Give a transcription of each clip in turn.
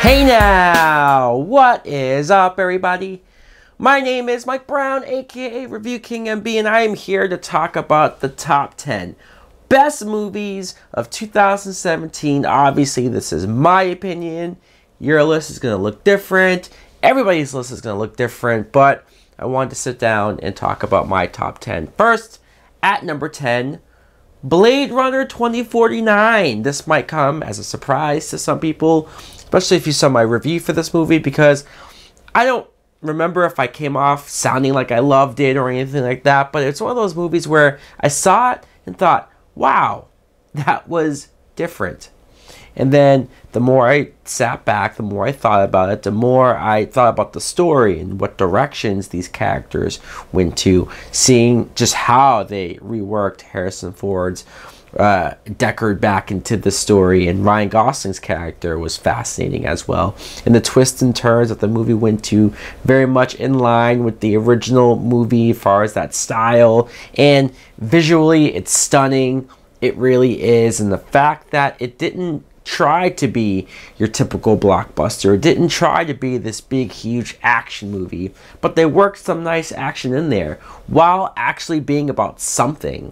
Hey now, what is up everybody? My name is Mike Brown, aka ReviewKingMB, and I am here to talk about the top 10 best movies of 2017. Obviously, this is my opinion. Your list is going to look different. Everybody's list is going to look different, but I wanted to sit down and talk about my top 10. First, at number 10, Blade Runner 2049. This might come as a surprise to some people, especially if you saw my review for this movie, because I don't remember if I came off sounding like I loved it or anything like that, but it's one of those movies where I saw it and thought, wow, that was different. And then the more I sat back, the more I thought about it, the more I thought about the story and what directions these characters went to, seeing just how they reworked Harrison Ford's Deckard back into the story, and Ryan Gosling's character was fascinating as well. And the twists and turns that the movie went to, very much in line with the original movie as far as that style, and visually it's stunning. It really is. And the fact that it didn't try to be your typical blockbuster, it didn't try to be this big huge action movie, but they worked some nice action in there while actually being about something.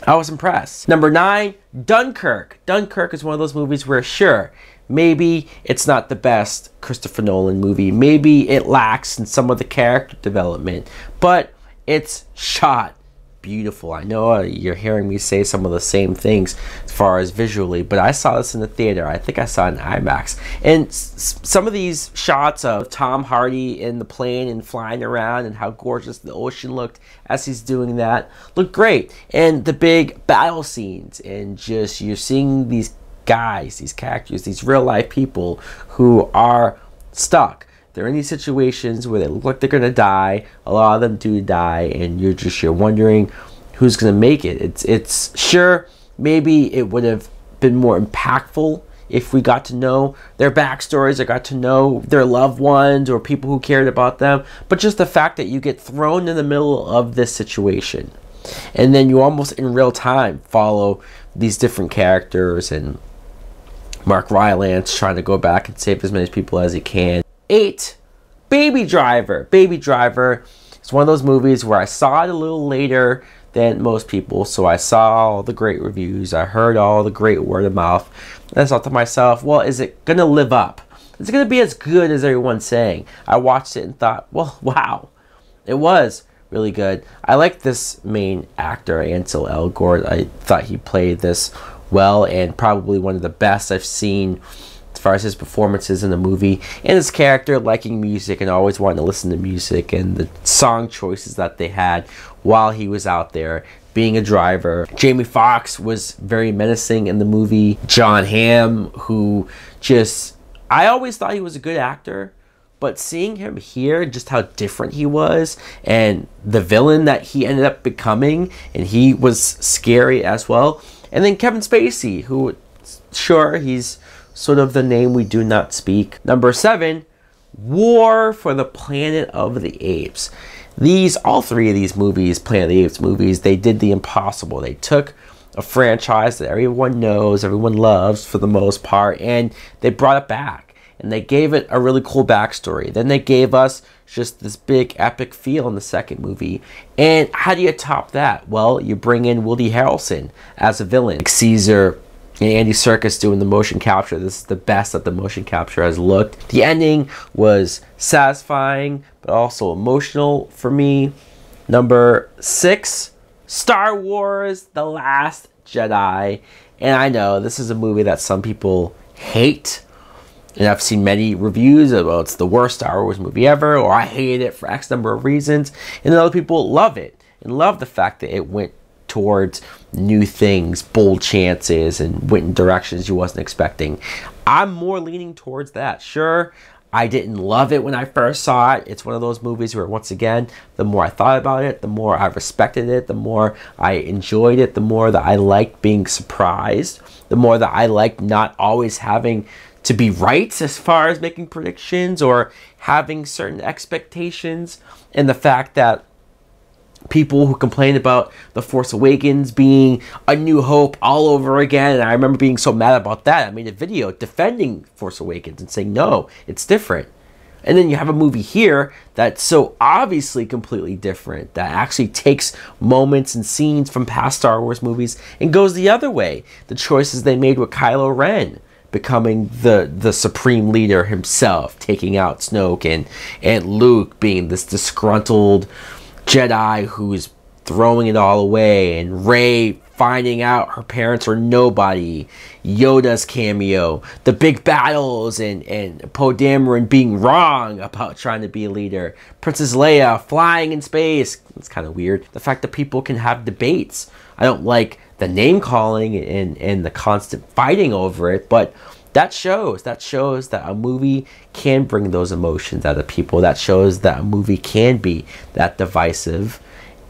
I was impressed. Number 9, Dunkirk. Dunkirk is one of those movies where, sure, maybe it's not the best Christopher Nolan movie. Maybe it lacks in some of the character development, but it's shot beautiful. I know you're hearing me say some of the same things as far as visually, but I saw this in the theater. I think I saw it in IMAX. And some of these shots of Tom Hardy in the plane and flying around and how gorgeous the ocean looked as he's doing that looked great. And the big battle scenes, and just you're seeing these guys, these characters, these real life people who are stuck. They're in these situations where they look like they're going to die. A lot of them do die, and you're wondering who's going to make it. It's sure, maybe it would have been more impactful if we got to know their backstories or got to know their loved ones or people who cared about them. But just the fact that you get thrown in the middle of this situation, and then you almost in real time follow these different characters, and Mark Rylance trying to go back and save as many people as he can. 8, Baby Driver. Baby Driver is one of those movies where I saw it a little later than most people, so I saw all the great reviews, I heard all the great word of mouth, and I thought to myself, well, is it going to live up? Is it going to be as good as everyone's saying? I watched it and thought, well, wow, it was really good. I like this main actor, Ansel Elgort. I thought he played this well, and probably one of the best I've seen as far as his performances in the movie, and his character liking music and always wanting to listen to music, and the song choices that they had while he was out there being a driver. Jamie Foxx was very menacing in the movie. John Hamm, who just, I always thought he was a good actor, but seeing him here, just how different he was, and the villain that he ended up becoming, and he was scary as well. And then Kevin Spacey, who, sure, he's sort of the name we do not speak. Number 7, War for the Planet of the Apes. All three of these movies, Planet of the Apes movies, they did the impossible. They took a franchise that everyone knows, everyone loves for the most part, and they brought it back. And they gave it a really cool backstory. Then they gave us just this big epic feel in the second movie. And how do you top that? Well, you bring in Woody Harrelson as a villain. Like Caesar and Andy Serkis doing the motion capture. This is the best that the motion capture has looked. The ending was satisfying, but also emotional for me. Number 6, Star Wars: The Last Jedi. And I know this is a movie that some people hate, and I've seen many reviews about it's the worst Star Wars movie ever, or I hated it for X number of reasons, and then other people love it and love the fact that it went towards new things, bold chances, and went in directions you wasn't expecting. I'm more leaning towards that. Sure, I didn't love it when I first saw it. It's one of those movies where, once again, the more I thought about it, the more I respected it, the more I enjoyed it, the more that I liked being surprised, the more that I liked not always having to be right as far as making predictions or having certain expectations, and the fact that people who complained about The Force Awakens being A New Hope all over again, and I remember being so mad about that. I made a video defending Force Awakens and saying, no, it's different. And then you have a movie here that's so obviously completely different, that actually takes moments and scenes from past Star Wars movies and goes the other way. The choices they made with Kylo Ren becoming the supreme leader himself, taking out Snoke, and Luke being this disgruntled Jedi who's throwing it all away, and Rey finding out her parents are nobody, Yoda's cameo, the big battles, and Poe Dameron being wrong about trying to be a leader, Princess Leia flying in space. It's kind of weird. The fact that people can have debates. I don't like the name calling and the constant fighting over it, but that shows that a movie can bring those emotions out of people. That shows that a movie can be that divisive,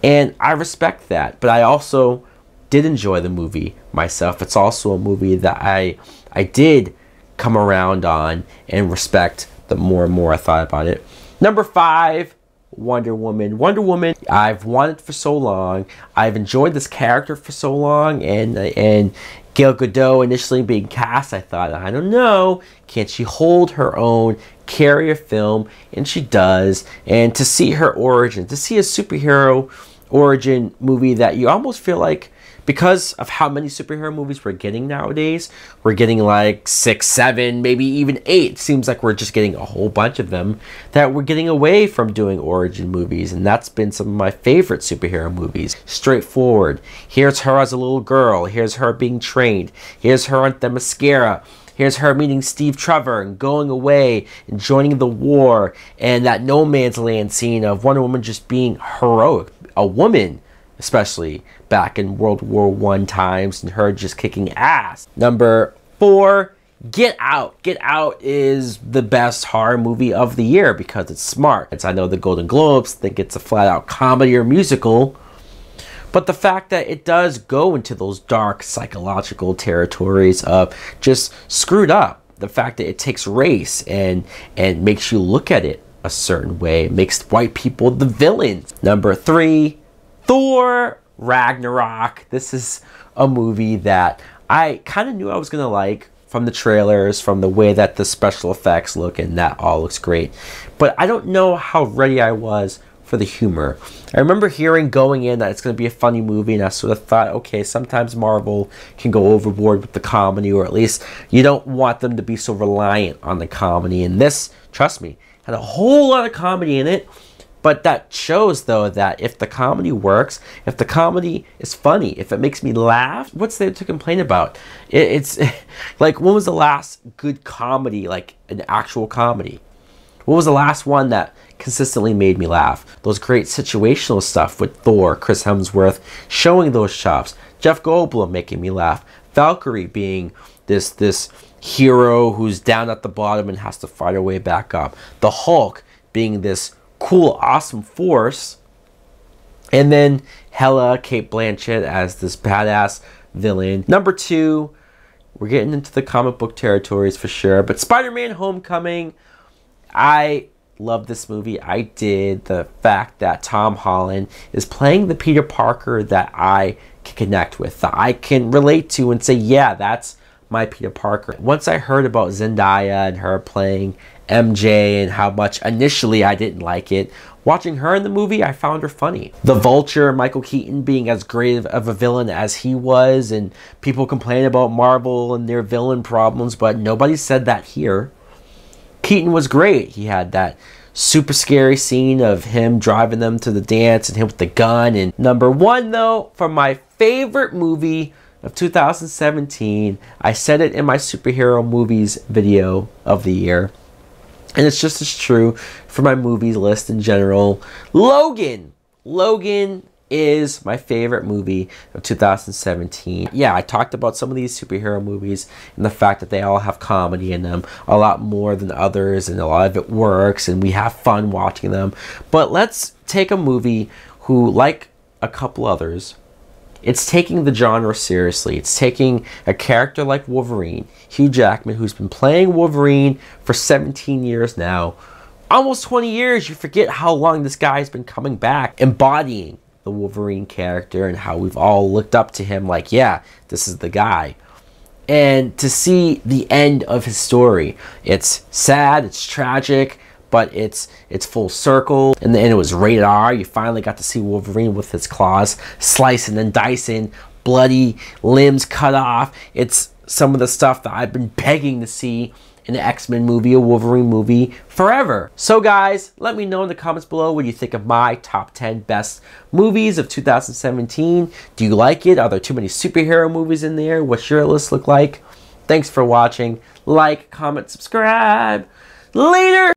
and I respect that. But I also did enjoy the movie myself. It's also a movie that I did come around on and respect the more and more I thought about it. Number 5, Wonder Woman. Wonder Woman, I've wanted for so long. I've enjoyed this character for so long, and Gal Gadot initially being cast, I thought, I don't know, can she hold her own, carry a film? And she does. And to see her origin, to see a superhero origin movie that you almost feel like, because of how many superhero movies we're getting nowadays, we're getting like 6, 7, maybe even 8. It seems like we're just getting a whole bunch of them, that we're getting away from doing origin movies. And that's been some of my favorite superhero movies. Straightforward. Here's her as a little girl. Here's her being trained. Here's her on Themyscira. Here's her meeting Steve Trevor and going away and joining the war. And that no man's land scene of Wonder Woman just being heroic. A woman, especially back in World War I times, and her just kicking ass. Number 4, Get Out. Get Out is the best horror movie of the year because it's smart. I know the Golden Globes think it's a flat-out comedy or musical, but the fact that it does go into those dark psychological territories of just screwed up. The fact that it takes race and makes you look at it a certain way. It makes white people the villains. Number 3, Thor Ragnarok. This is a movie that I kind of knew I was going to like from the trailers, from the way that the special effects look, and that all looks great. But I don't know how ready I was for the humor. I remember hearing going in that it's going to be a funny movie, and I sort of thought, okay, sometimes Marvel can go overboard with the comedy, or at least you don't want them to be so reliant on the comedy. And this, trust me, had a whole lot of comedy in it. But that shows, though, that if the comedy works, if the comedy is funny, if it makes me laugh, what's there to complain about? It's like, when was the last good comedy, like an actual comedy? What was the last one that consistently made me laugh? Those great situational stuff with Thor, Chris Hemsworth showing those chops, Jeff Goldblum making me laugh, Valkyrie being this hero who's down at the bottom and has to fight her way back up, the Hulk being this cool, awesome force, and then Hela, Cate Blanchett as this badass villain. Number 2, we're getting into the comic book territories for sure, but Spider-Man Homecoming, I love this movie. I did. The fact that Tom Holland is playing the Peter Parker that I can connect with, that I can relate to and say, yeah, that's my Peter Parker. Once I heard about Zendaya and her playing MJ and how much initially I didn't like it, watching her in the movie, I found her funny. The Vulture, Michael Keaton being as great of a villain as he was, and people complain about Marvel and their villain problems, but nobody said that here. Keaton was great. He had that super scary scene of him driving them to the dance and him with the gun. And number 1, though, for my favorite movie of 2017, I said it in my superhero movies video of the year, and it's just as true for my movies list in general. Logan. Logan is my favorite movie of 2017. Yeah, I talked about some of these superhero movies and the fact that they all have comedy in them, a lot more than others, and a lot of it works and we have fun watching them. But let's take a movie who, like a couple others, it's taking the genre seriously. It's taking a character like Wolverine, Hugh Jackman, who's been playing Wolverine for 17 years now. Almost 20 years, you forget how long this guy's been coming back, embodying the Wolverine character and how we've all looked up to him like, yeah, this is the guy. And to see the end of his story, it's sad, it's tragic, but it's full circle. And then it was rated R. You finally got to see Wolverine with his claws slicing and dicing, bloody limbs cut off. It's some of the stuff that I've been begging to see in an X-Men movie, a Wolverine movie, forever. So guys, let me know in the comments below what you think of my top 10 best movies of 2017. Do you like it? Are there too many superhero movies in there? What's your list look like? Thanks for watching. Like, comment, subscribe. Later!